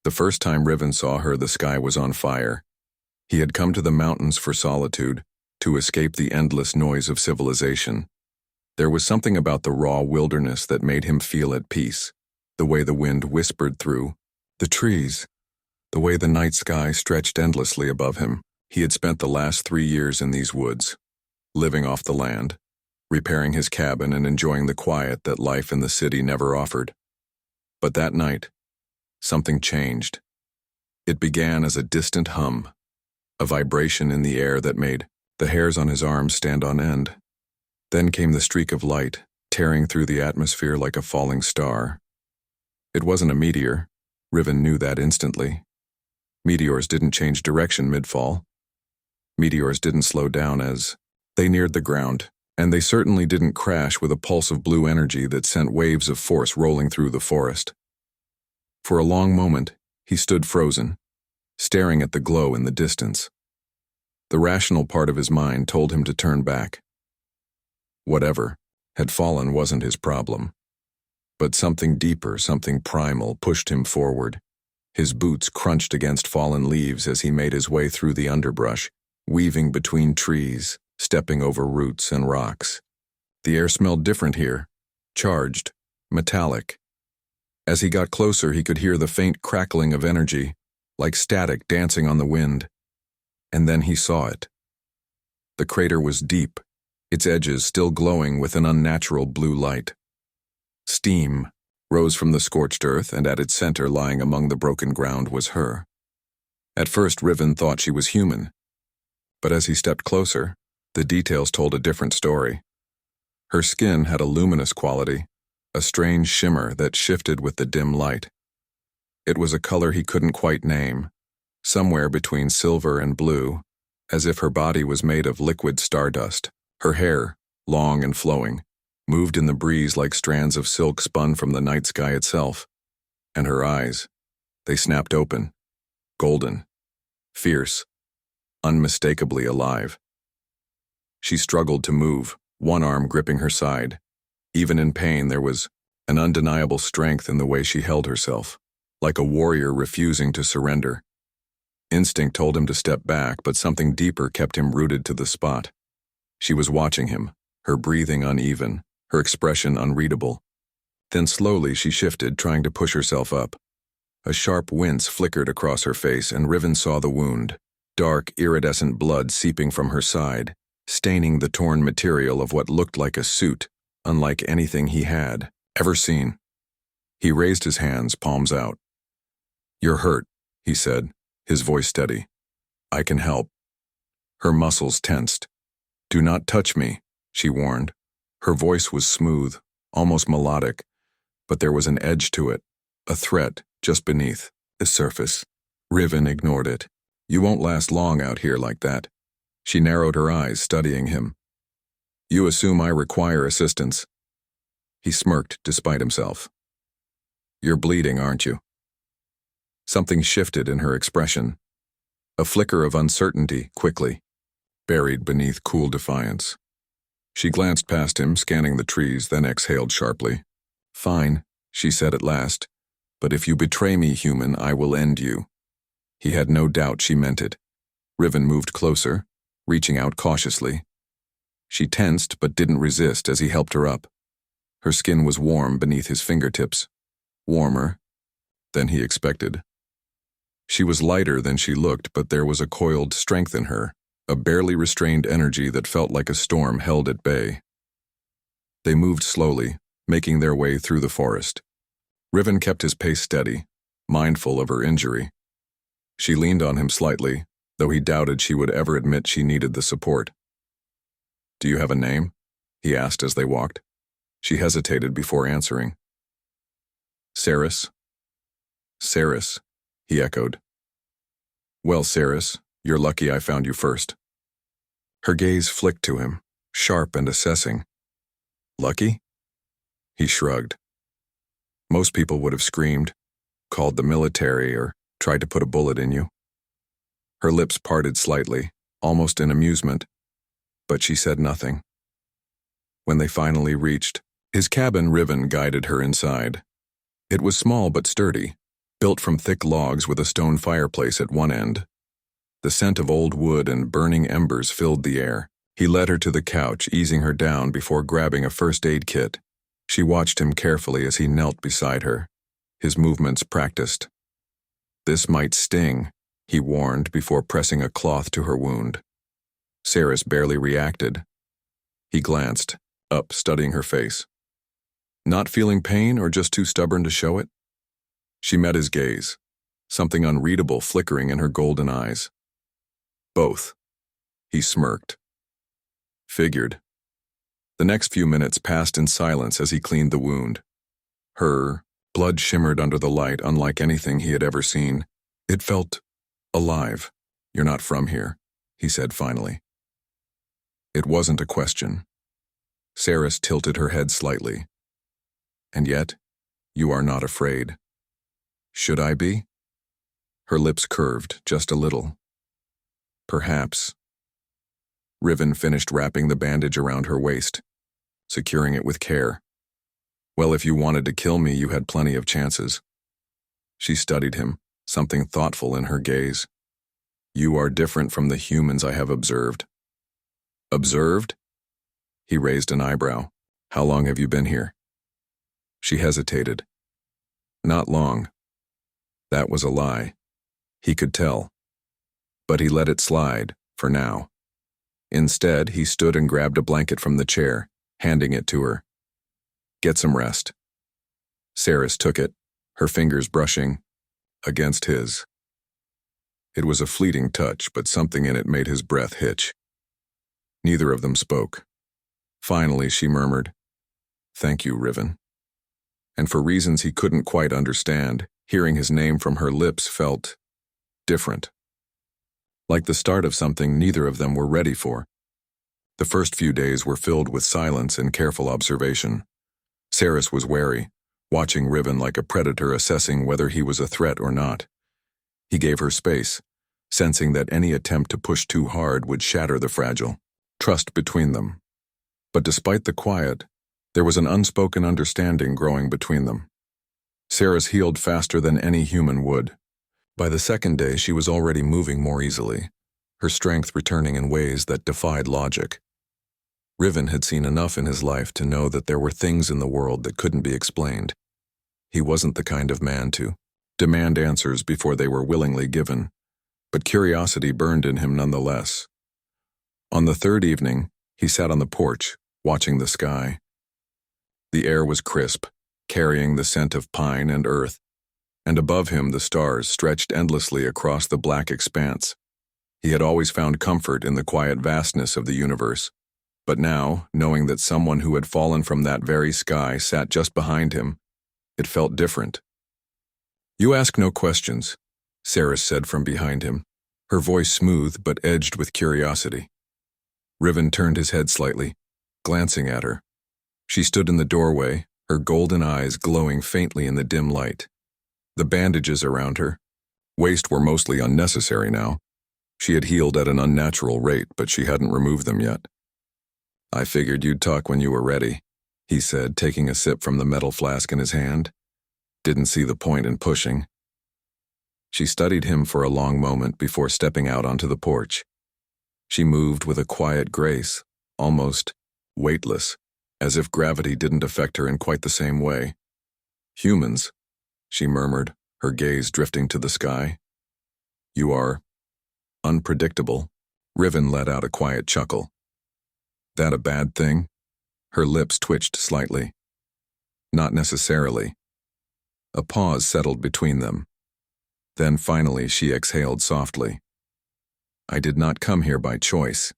The first time Riven saw her, the sky was on fire. He had come to the mountains for solitude, to escape the endless noise of civilization. There was something about the raw wilderness that made him feel at peace, the way the wind whispered through the trees, the way the night sky stretched endlessly above him. He had spent the last 3 years in these woods, living off the land, repairing his cabin and enjoying the quiet that life in the city never offered. But that night, something changed. It began as a distant hum, a vibration in the air that made the hairs on his arms stand on end. Then came the streak of light, tearing through the atmosphere like a falling star. It wasn't a meteor. Riven knew that instantly. Meteors didn't change direction mid-fall. Meteors didn't slow down as they neared the ground, and they certainly didn't crash with a pulse of blue energy that sent waves of force rolling through the forest. For a long moment, he stood frozen, staring at the glow in the distance. The rational part of his mind told him to turn back. Whatever had fallen wasn't his problem. But something deeper, something primal, pushed him forward. His boots crunched against fallen leaves as he made his way through the underbrush, weaving between trees, stepping over roots and rocks. The air smelled different here, charged, metallic. As he got closer, he could hear the faint crackling of energy, like static dancing on the wind. And then he saw it. The crater was deep, its edges still glowing with an unnatural blue light. Steam rose from the scorched earth, and at its center, lying among the broken ground, was her. At first, Riven thought she was human. But as he stepped closer, the details told a different story. Her skin had a luminous quality, a strange shimmer that shifted with the dim light. It was a color he couldn't quite name, somewhere between silver and blue, as if her body was made of liquid stardust. Her hair, long and flowing, moved in the breeze like strands of silk spun from the night sky itself. And her eyes, they snapped open, golden, fierce, unmistakably alive. She struggled to move, one arm gripping her side. Even in pain, there was an undeniable strength in the way she held herself, like a warrior refusing to surrender. Instinct told him to step back, but something deeper kept him rooted to the spot. She was watching him, her breathing uneven, her expression unreadable. Then slowly she shifted, trying to push herself up. A sharp wince flickered across her face, and Riven saw the wound, dark, iridescent blood seeping from her side, staining the torn material of what looked like a suit, unlike anything he had ever seen. He raised his hands, palms out. "You're hurt," he said, his voice steady. "I can help." Her muscles tensed. "Do not touch me," she warned. Her voice was smooth, almost melodic, but there was an edge to it, a threat just beneath the surface. Riven ignored it. "You won't last long out here like that." She narrowed her eyes, studying him. "You assume I require assistance." He smirked despite himself. "You're bleeding, aren't you?" Something shifted in her expression. A flicker of uncertainty, quickly, buried beneath cool defiance. She glanced past him, scanning the trees, then exhaled sharply. "Fine," she said at last, "but if you betray me, human, I will end you." He had no doubt she meant it. Riven moved closer, reaching out cautiously. She tensed but didn't resist as he helped her up. Her skin was warm beneath his fingertips, warmer than he expected. She was lighter than she looked, but there was a coiled strength in her, a barely restrained energy that felt like a storm held at bay. They moved slowly, making their way through the forest. Riven kept his pace steady, mindful of her injury. She leaned on him slightly, though he doubted she would ever admit she needed the support. "Do you have a name?" he asked as they walked. She hesitated before answering. "Seris." "Seris," he echoed. "Well, Seris, you're lucky I found you first." Her gaze flicked to him, sharp and assessing. "Lucky?" He shrugged. "Most people would have screamed, called the military, or tried to put a bullet in you." Her lips parted slightly, almost in amusement, but she said nothing. When they finally reached his cabin, Riven guided her inside. It was small but sturdy, built from thick logs with a stone fireplace at one end. The scent of old wood and burning embers filled the air. He led her to the couch, easing her down before grabbing a first aid kit. She watched him carefully as he knelt beside her, his movements practiced. "This might sting," he warned before pressing a cloth to her wound. Seris barely reacted. He glanced, up, studying her face. Not feeling pain or just too stubborn to show it? She met his gaze, something unreadable flickering in her golden eyes. "Both." He smirked. "Figured." The next few minutes passed in silence as he cleaned the wound. Her blood shimmered under the light unlike anything he had ever seen. It felt alive. "You're not from here," he said finally. It wasn't a question. Seris tilted her head slightly. "And yet, you are not afraid." "Should I be?" Her lips curved just a little. "Perhaps." Riven finished wrapping the bandage around her waist, securing it with care. "Well, if you wanted to kill me, you had plenty of chances." She studied him, something thoughtful in her gaze. "You are different from the humans I have observed." "Observed?" He raised an eyebrow. "How long have you been here?" She hesitated. "Not long." That was a lie. He could tell. But he let it slide, for now. Instead, he stood and grabbed a blanket from the chair, handing it to her. "Get some rest." Seris took it, her fingers brushing against his. It was a fleeting touch, but something in it made his breath hitch. Neither of them spoke. Finally, she murmured, "Thank you, Riven." And for reasons he couldn't quite understand, hearing his name from her lips felt different. Like the start of something neither of them were ready for. The first few days were filled with silence and careful observation. Seris was wary, watching Riven like a predator assessing whether he was a threat or not. He gave her space, sensing that any attempt to push too hard would shatter the fragile trust between them. But despite the quiet, there was an unspoken understanding growing between them. Seris healed faster than any human would. By the second day, she was already moving more easily, her strength returning in ways that defied logic. Riven had seen enough in his life to know that there were things in the world that couldn't be explained. He wasn't the kind of man to demand answers before they were willingly given, but curiosity burned in him nonetheless. On the third evening, he sat on the porch, watching the sky. The air was crisp, carrying the scent of pine and earth, and above him the stars stretched endlessly across the black expanse. He had always found comfort in the quiet vastness of the universe, but now, knowing that someone who had fallen from that very sky sat just behind him, it felt different. "You ask no questions," Seris said from behind him, her voice smooth but edged with curiosity. Riven turned his head slightly, glancing at her. She stood in the doorway, her golden eyes glowing faintly in the dim light. The bandages around her waist were mostly unnecessary now. She had healed at an unnatural rate, but she hadn't removed them yet. "I figured you'd talk when you were ready," he said, taking a sip from the metal flask in his hand. "Didn't see the point in pushing." She studied him for a long moment before stepping out onto the porch. She moved with a quiet grace, almost weightless, as if gravity didn't affect her in quite the same way. "Humans," she murmured, her gaze drifting to the sky. "You are unpredictable." Riven let out a quiet chuckle. "That a bad thing?" Her lips twitched slightly. "Not necessarily." A pause settled between them. Then finally she exhaled softly. "I did not come here by choice."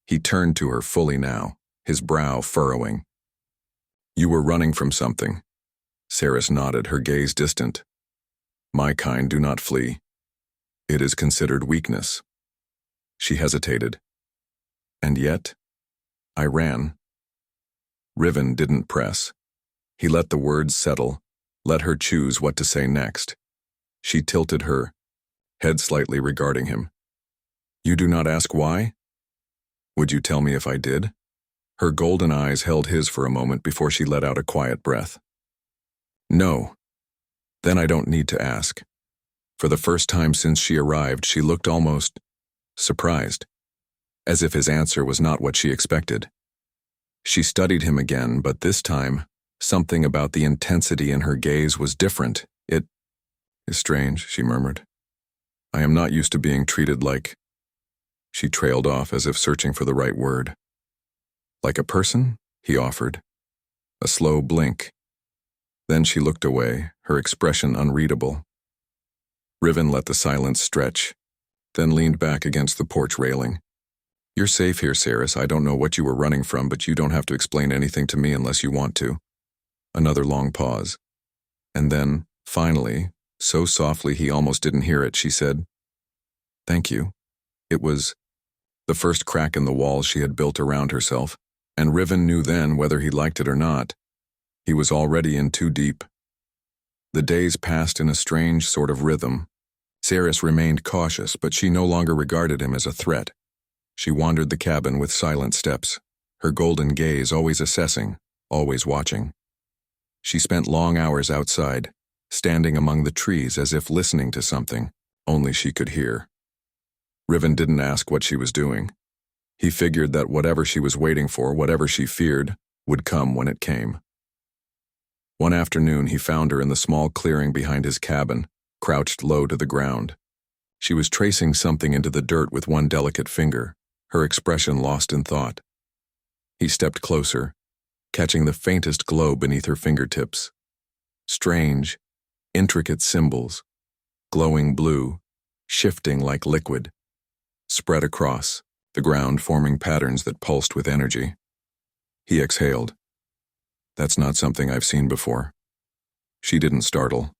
He turned to her fully now, his brow furrowing. "You were running from something." Seris nodded, her gaze distant. "My kind do not flee. It is considered weakness." She hesitated. "And yet, I ran." Riven didn't press. He let the words settle, let her choose what to say next. She tilted her head slightly regarding him. "You do not ask why? Would you tell me if I did?" Her golden eyes held his for a moment before she let out a quiet breath. "No." Then I don't need to ask. For the first time since she arrived, she looked almost surprised, as if his answer was not what she expected. She studied him again, but this time, something about the intensity in her gaze was different. It is strange, she murmured. I am not used to being treated like... She trailed off as if searching for the right word. Like a person? He offered. A slow blink. Then she looked away, her expression unreadable. Riven let the silence stretch, then leaned back against the porch railing. You're safe here, Seris. I don't know what you were running from, but you don't have to explain anything to me unless you want to. Another long pause. And then, finally, so softly he almost didn't hear it, she said, Thank you. It was the first crack in the wall she had built around herself, and Riven knew then whether he liked it or not. He was already in too deep. The days passed in a strange sort of rhythm. Seris remained cautious, but she no longer regarded him as a threat. She wandered the cabin with silent steps, her golden gaze always assessing, always watching. She spent long hours outside, standing among the trees as if listening to something only she could hear. Riven didn't ask what she was doing. He figured that whatever she was waiting for, whatever she feared, would come when it came. One afternoon he found her in the small clearing behind his cabin, crouched low to the ground. She was tracing something into the dirt with one delicate finger, her expression lost in thought. He stepped closer, catching the faintest glow beneath her fingertips. Strange, intricate symbols, glowing blue, shifting like liquid, spread across the ground, forming patterns that pulsed with energy. He exhaled. That's not something I've seen before. She didn't startle.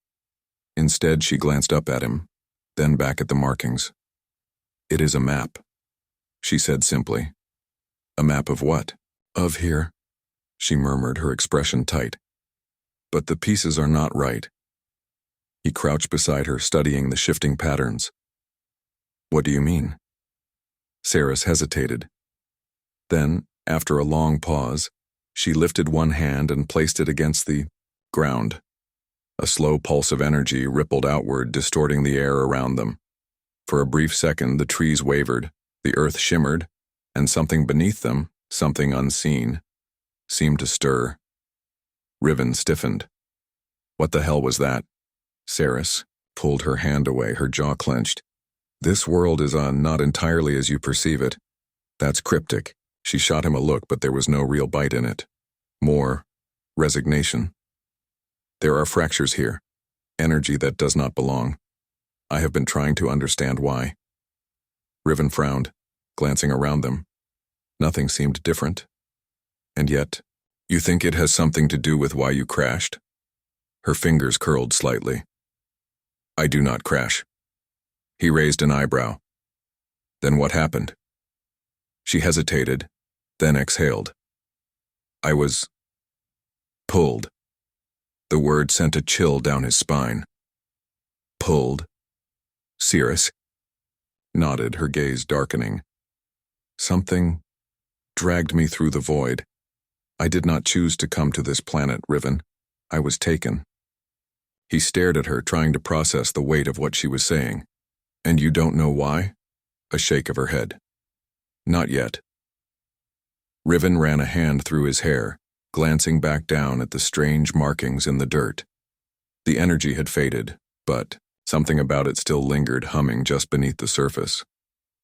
Instead, she glanced up at him, then back at the markings. It is a map, she said simply. A map of what? Of here, she murmured, her expression tight. But the pieces are not right. He crouched beside her, studying the shifting patterns. What do you mean? Seris hesitated. Then, after a long pause, she lifted one hand and placed it against the ground. A slow pulse of energy rippled outward, distorting the air around them. For a brief second, the trees wavered, the earth shimmered, and something beneath them, something unseen, seemed to stir. Riven stiffened. What the hell was that? Seris pulled her hand away, her jaw clenched. This world is not entirely as you perceive it. That's cryptic. She shot him a look, but there was no real bite in it. More resignation. There are fractures here, energy that does not belong. I have been trying to understand why. Riven frowned, glancing around them. Nothing seemed different. And yet, you think it has something to do with why you crashed? Her fingers curled slightly. I do not crash. He raised an eyebrow. Then what happened? She hesitated, then exhaled. I was pulled. The word sent a chill down his spine. Pulled? Seris nodded, her gaze darkening. Something dragged me through the void. I did not choose to come to this planet, Riven. I was taken. He stared at her, trying to process the weight of what she was saying. And you don't know why? A shake of her head. Not yet. Riven ran a hand through his hair, glancing back down at the strange markings in the dirt. The energy had faded, but something about it still lingered, humming just beneath the surface.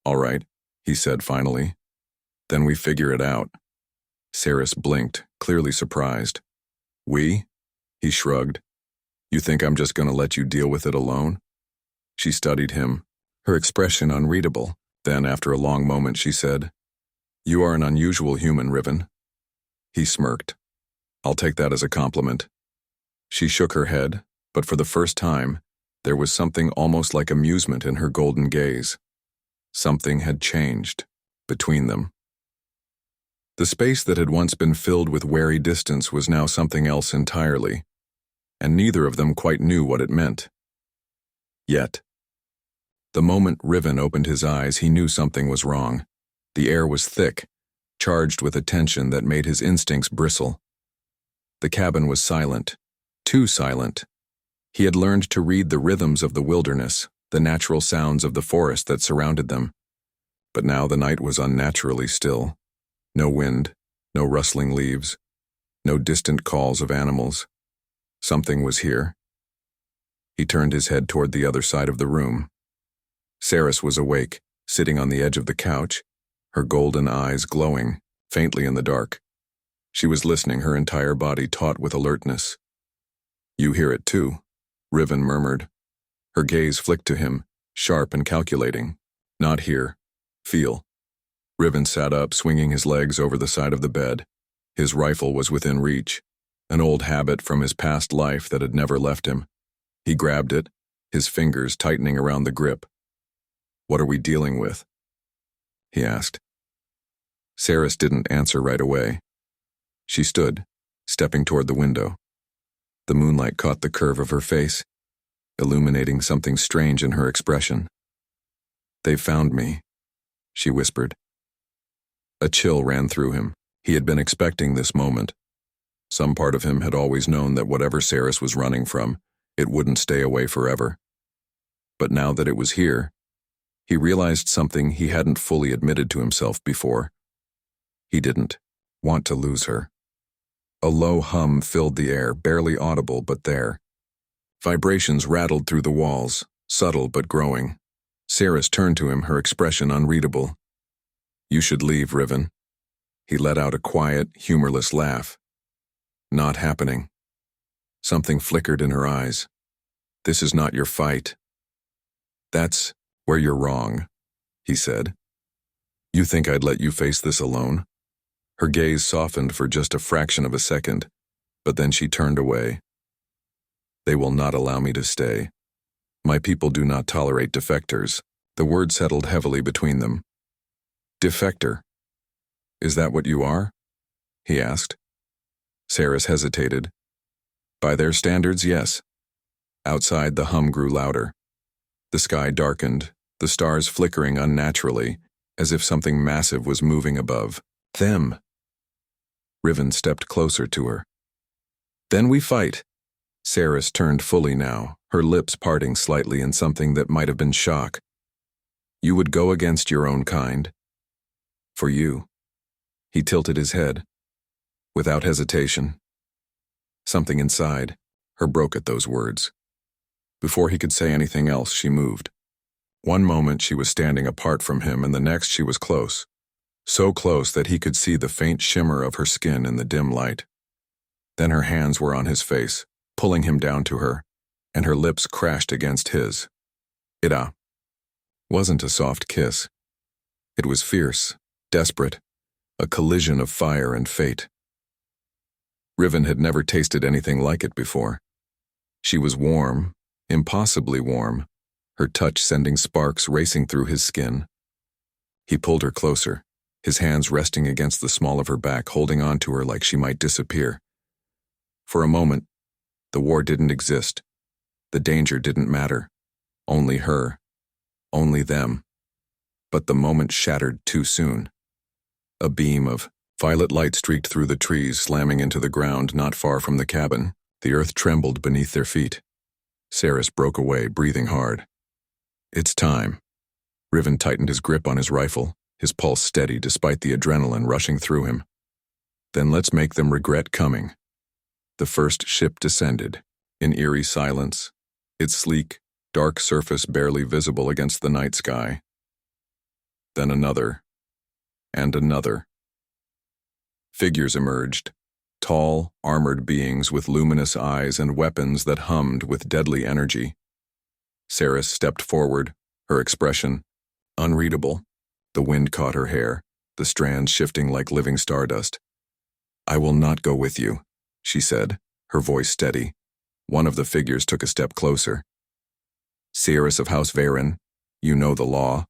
All right, he said finally. Then we figure it out. Seris blinked, clearly surprised. We? He shrugged. You think I'm just going to let you deal with it alone? She studied him, her expression unreadable. Then, after a long moment, she said, You are an unusual human, Riven. He smirked. I'll take that as a compliment. She shook her head, but for the first time, there was something almost like amusement in her golden gaze. Something had changed between them. The space that had once been filled with wary distance was now something else entirely, and neither of them quite knew what it meant. Yet, the moment Riven opened his eyes, he knew something was wrong. The air was thick, charged with a tension that made his instincts bristle. The cabin was silent, too silent. He had learned to read the rhythms of the wilderness, the natural sounds of the forest that surrounded them. But now the night was unnaturally still. No wind, no rustling leaves, no distant calls of animals. Something was here. He turned his head toward the other side of the room. Seris was awake, sitting on the edge of the couch, her golden eyes glowing, faintly in the dark. She was listening, her entire body taut with alertness. "You hear it too," Riven murmured. Her gaze flicked to him, sharp and calculating. "Not here. Feel." Riven sat up, swinging his legs over the side of the bed. His rifle was within reach, an old habit from his past life that had never left him. He grabbed it, his fingers tightening around the grip. "What are we dealing with?" he asked. Seris didn't answer right away. She stood, stepping toward the window. The moonlight caught the curve of her face, illuminating something strange in her expression. "They've found me," she whispered. A chill ran through him. He had been expecting this moment. Some part of him had always known that whatever Seris was running from, it wouldn't stay away forever. But now that it was here, he realized something he hadn't fully admitted to himself before. He didn't want to lose her. A low hum filled the air, barely audible but there. Vibrations rattled through the walls, subtle but growing. Seris turned to him, her expression unreadable. "You should leave, Riven." He let out a quiet, humorless laugh. "Not happening." Something flickered in her eyes. "This is not your fight." "That's where you're wrong," he said. "You think I'd let you face this alone?" Her gaze softened for just a fraction of a second, but then she turned away. "They will not allow me to stay. My people do not tolerate defectors." The word settled heavily between them. "Defector? Is that what you are?" he asked. Seris hesitated. "By their standards, yes." Outside, the hum grew louder. The sky darkened, the stars flickering unnaturally, as if something massive was moving above them. Riven stepped closer to her. "Then we fight." Seris turned fully now, her lips parting slightly in something that might have been shock. "You would go against your own kind?" "For you." He tilted his head. Without hesitation. Something inside her broke at those words. Before he could say anything else, she moved. One moment she was standing apart from him, and the next she was close. So close that he could see the faint shimmer of her skin in the dim light. Then her hands were on his face, pulling him down to her, and her lips crashed against his. It wasn't a soft kiss. It was fierce, desperate, a collision of fire and fate. Riven had never tasted anything like it before. She was warm, impossibly warm, her touch sending sparks racing through his skin. He pulled her closer, his hands resting against the small of her back, holding on to her like she might disappear. For a moment, the war didn't exist. The danger didn't matter. Only her. Only them. But the moment shattered too soon. A beam of violet light streaked through the trees, slamming into the ground not far from the cabin. The earth trembled beneath their feet. Seris broke away, breathing hard. "It's time." Riven tightened his grip on his rifle, his pulse steady despite the adrenaline rushing through him. "Then let's make them regret coming." The first ship descended, in eerie silence, its sleek, dark surface barely visible against the night sky. Then another, and another. Figures emerged, tall, armored beings with luminous eyes and weapons that hummed with deadly energy. Seris stepped forward, her expression unreadable. The wind caught her hair, the strands shifting like living stardust. "I will not go with you," she said, her voice steady. One of the figures took a step closer. "Seris of House Varen, you know the law."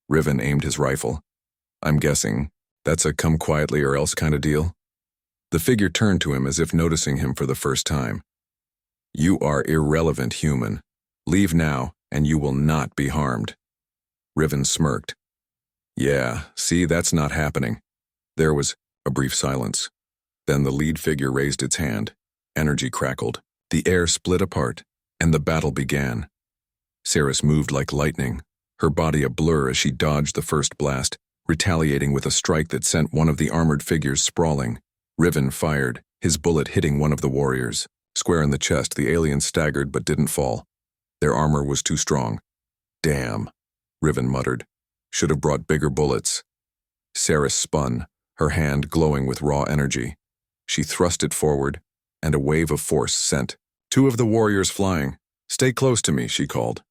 Riven aimed his rifle. "I'm guessing that's a come quietly or else kind of deal?" The figure turned to him as if noticing him for the first time. "You are irrelevant, human. Leave now, and you will not be harmed." Riven smirked. "Yeah, see, that's not happening." There was a brief silence. Then the lead figure raised its hand. Energy crackled. The air split apart, And the battle began. Seris moved like lightning, her body a blur as she dodged the first blast, retaliating with a strike that sent one of the armored figures sprawling. Riven fired, his bullet hitting one of the warriors. Square in the chest, the alien staggered but didn't fall. Their armor was too strong. Damn, Riven muttered. Should have brought bigger bullets. Seris spun, her hand glowing with raw energy. She thrust it forward, and a wave of force sent two of the warriors flying. Stay close to me, she called.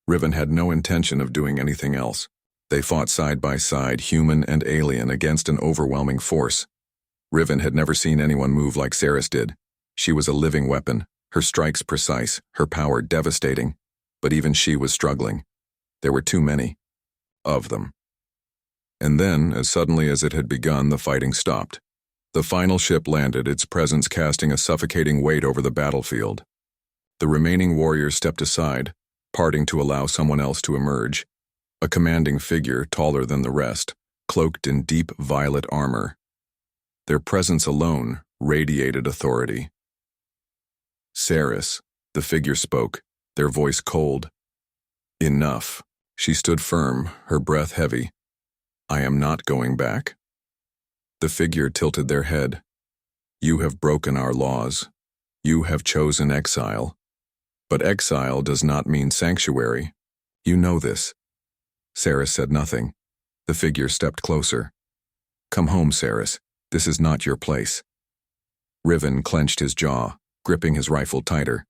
Riven had no intention of doing anything else. They fought side by side, human and alien, against an overwhelming force. Riven had never seen anyone move like Seris did. She was a living weapon, her strikes precise, her power devastating. But even she was struggling. There were too many of them. And then, as suddenly as it had begun, the fighting stopped. The final ship landed, its presence casting a suffocating weight over the battlefield. The remaining warriors stepped aside, parting to allow someone else to emerge. A commanding figure, taller than the rest, cloaked in deep violet armor. Their presence alone radiated authority. Seris, the figure spoke, their voice cold. Enough. She stood firm, her breath heavy. I am not going back. The figure tilted their head. You have broken our laws. You have chosen exile. But exile does not mean sanctuary. You know this. Seris said nothing. The figure stepped closer. Come home, Seris. This is not your place. Riven clenched his jaw, gripping his rifle tighter.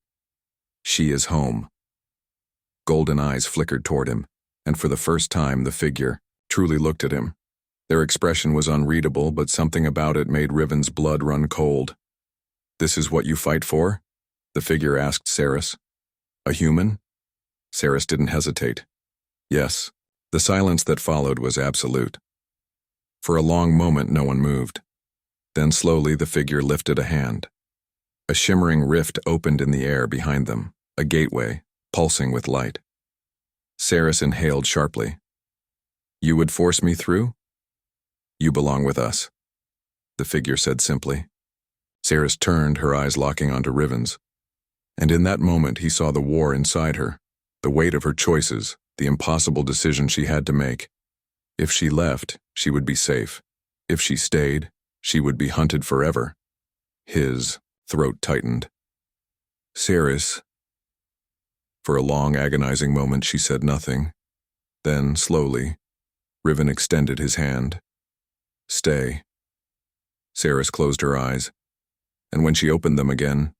She is home. Golden eyes flickered toward him, and for the first time the figure truly looked at him. Their expression was unreadable, but something about it made Riven's blood run cold. This is what you fight for? The figure asked Seris. A human? Seris didn't hesitate. Yes. The silence that followed was absolute. For a long moment no one moved. Then slowly the figure lifted a hand. A shimmering rift opened in the air behind them, a gateway, pulsing with light. Seris inhaled sharply. You would force me through? You belong with us, the figure said simply. Seris turned, her eyes locking onto Riven's. And in that moment he saw the war inside her, the weight of her choices, the impossible decision she had to make. If she left, she would be safe. If she stayed, she would be hunted forever. His throat tightened. Seris. For a long, agonizing moment she said nothing. Then, slowly, Riven extended his hand. Stay. Seris closed her eyes, and when she opened them again,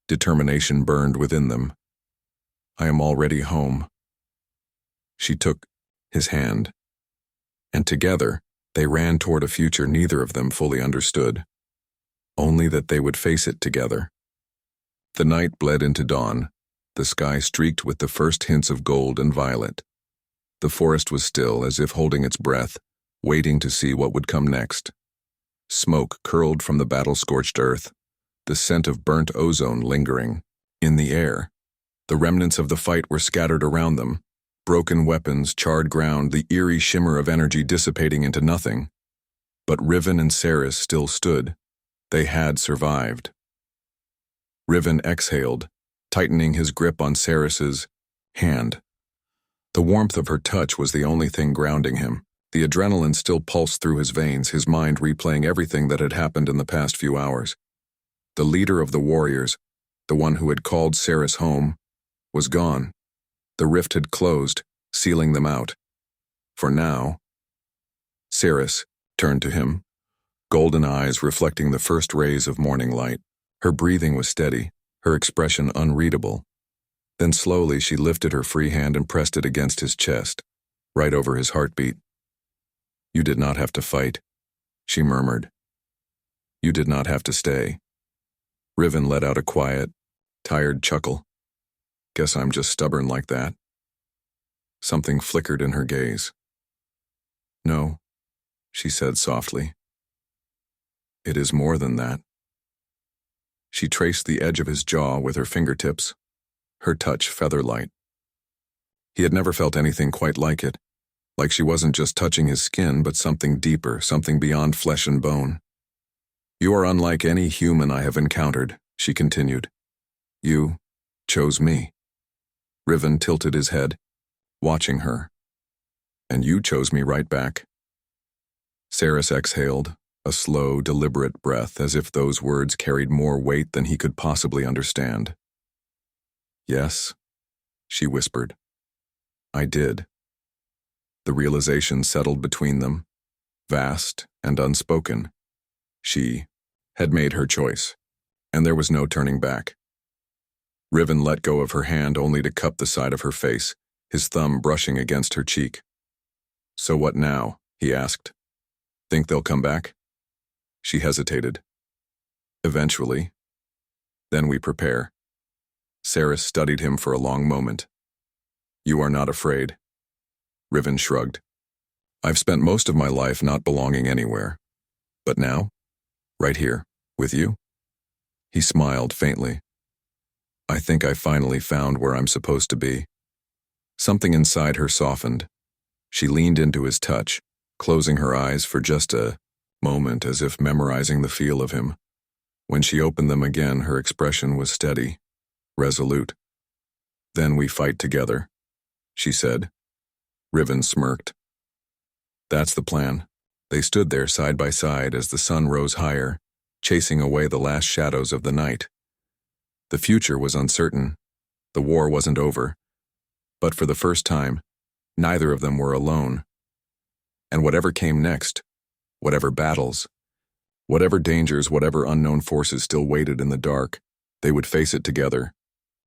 determination burned within them. I am already home. She took his hand, and together they ran toward a future neither of them fully understood, only that they would face it together. The night bled into dawn, the sky streaked with the first hints of gold and violet. The forest was still, as if holding its breath, waiting to see what would come next. Smoke curled from the battle-scorched earth, the scent of burnt ozone lingering. In the air, the remnants of the fight were scattered around them, broken weapons, charred ground, the eerie shimmer of energy dissipating into nothing. But Riven and Seris still stood. They had survived. Riven exhaled, tightening his grip on Seris's hand. The warmth of her touch was the only thing grounding him. The adrenaline still pulsed through his veins, his mind replaying everything that had happened in the past few hours. The leader of the warriors, the one who had called Seris home, was gone. The rift had closed, sealing them out. For now. Seris turned to him, golden eyes reflecting the first rays of morning light. Her breathing was steady, her expression unreadable. Then slowly she lifted her free hand and pressed it against his chest, right over his heartbeat. You did not have to fight, she murmured. You did not have to stay. Riven let out a quiet, tired chuckle. Guess I'm just stubborn like that. Something flickered in her gaze. No, she said softly. It is more than that. She traced the edge of his jaw with her fingertips, her touch feather-light. He had never felt anything quite like it, like she wasn't just touching his skin, but something deeper, something beyond flesh and bone. You are unlike any human I have encountered, she continued. You, chose me. Riven tilted his head, watching her. And you chose me right back. Seris exhaled, a slow, deliberate breath, as if those words carried more weight than he could possibly understand. Yes, she whispered. I did. The realization settled between them, vast and unspoken. She had made her choice, and there was no turning back. Riven let go of her hand only to cup the side of her face, his thumb brushing against her cheek. So what now? He asked. Think they'll come back? She hesitated. Eventually. Then we prepare. Seris studied him for a long moment. You are not afraid. Riven shrugged. I've spent most of my life not belonging anywhere. But now, right here, with you? He smiled faintly. I think I finally found where I'm supposed to be. Something inside her softened. She leaned into his touch, closing her eyes for just a moment as if memorizing the feel of him. When she opened them again, her expression was steady, resolute. Then we fight together, she said. Riven smirked. That's the plan. They stood there side by side as the sun rose higher, chasing away the last shadows of the night. The future was uncertain. The war wasn't over. But for the first time, neither of them were alone. And whatever came next, whatever battles, whatever dangers, whatever unknown forces still waited in the dark, they would face it together.